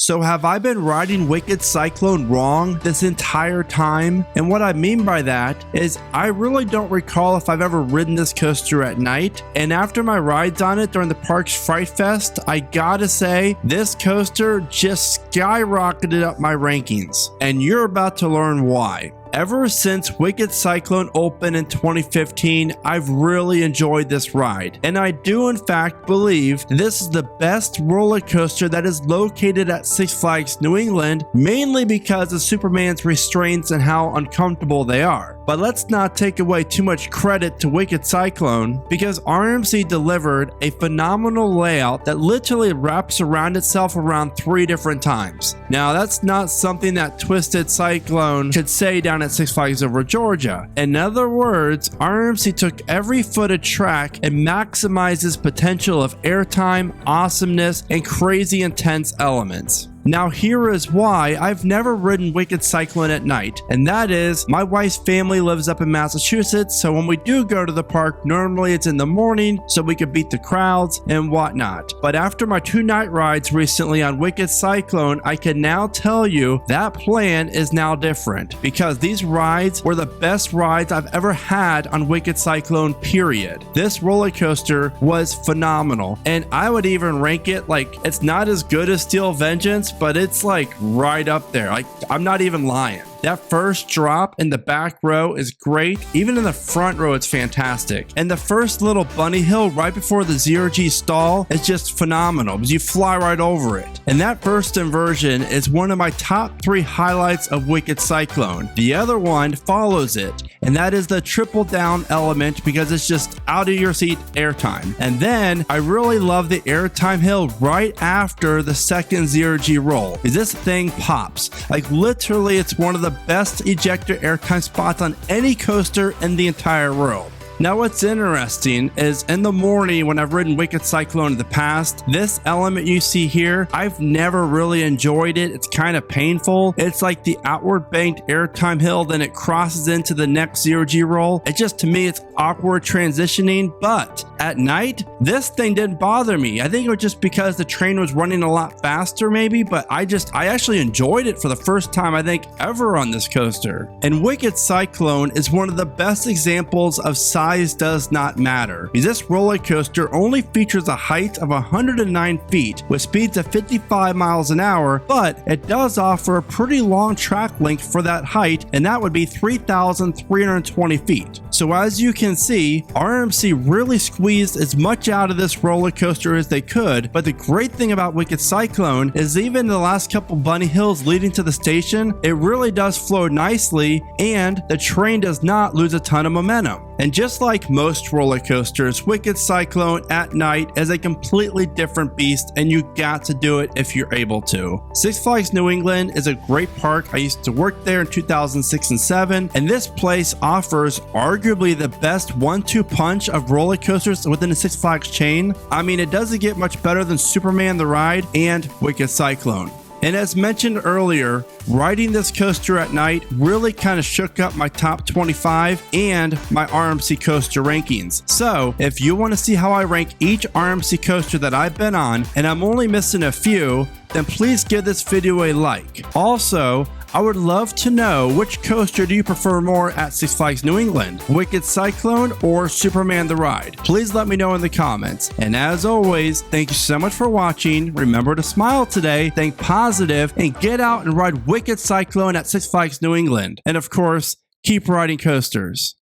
So have I been riding Wicked Cyclone wrong this entire time? And what I mean by that is I really don't recall if I've ever ridden this coaster at night. And after my rides on it during the park's Fright Fest, I gotta say, this coaster just skyrocketed up my rankings. And you're about to learn why. Ever since Wicked Cyclone opened in 2015, I've really enjoyed this ride. And I do in fact believe this is the best roller coaster that is located at Six Flags New England, mainly because of Superman's restraints and how uncomfortable they are. But let's not take away too much credit to Wicked Cyclone, because RMC delivered a phenomenal layout that literally wraps around itself around 3 different times. Now that's not something that Twisted Cyclone could say down at Six Flags Over Georgia. In other words, RMC took every foot of track and maximized its potential of airtime, awesomeness, and crazy intense elements. Now here is why I've never ridden Wicked Cyclone at night, and that is my wife's family lives up in Massachusetts, so when we do go to the park, normally it's in the morning so we could beat the crowds and whatnot. But after my 2 night rides recently on Wicked Cyclone, I can now tell you that plan is now different, because these rides were the best rides I've ever had on Wicked Cyclone, period. This roller coaster was phenomenal, and I would even rank it like it's not as good as Steel Vengeance, but it's like right up there. Like, I'm not even lying. That first drop in the back row is great. Even in the front row, it's fantastic. And the first little bunny hill right before the 0G stall is just phenomenal because you fly right over it. And that first inversion is one of my top 3 highlights of Wicked Cyclone. The other one follows it, and that is the triple down element because it's just out of your seat airtime. And then I really love the airtime hill right after the second 0G roll. This thing pops. Like literally, it's one of the best ejector airtime spots on any coaster in the entire world. Now what's interesting is in the morning when I've ridden Wicked Cyclone in the past, this element you see here, I've never really enjoyed it. It's kind of painful. It's like the outward banked airtime hill, then it crosses into the next 0G roll. It just, to me, it's awkward transitioning, but at night, this thing didn't bother me. I think it was just because the train was running a lot faster maybe, but I actually enjoyed it for the first time I think ever on this coaster. And Wicked Cyclone is one of the best examples of size does not matter. This roller coaster only features a height of 109 feet with speeds of 55 miles an hour, but it does offer a pretty long track length for that height, and that would be 3,320 feet. So as you can see, RMC really squeezed as much out of this roller coaster as they could, but the great thing about Wicked Cyclone is even the last couple bunny hills leading to the station, it really does flow nicely, and the train does not lose a ton of momentum. And just like most roller coasters, Wicked Cyclone at night is a completely different beast, and you got to do it if you're able to. Six Flags New England is a great park. I used to work there in 2006 and 7, and this place offers arguably the best 1-2 punch of roller coasters within the Six Flags chain. I mean, it doesn't get much better than Superman the Ride and Wicked Cyclone. And as mentioned earlier, riding this coaster at night really kind of shook up my top 25 and my RMC coaster rankings. So if you want to see how I rank each RMC coaster that I've been on, and I'm only missing a few, then please give this video a like. Also, I would love to know, which coaster do you prefer more at Six Flags New England, Wicked Cyclone or Superman the Ride? Please let me know in the comments. And as always, thank you so much for watching. Remember to smile today, think positive, and get out and ride Wicked Cyclone at Six Flags New England. And of course, keep riding coasters.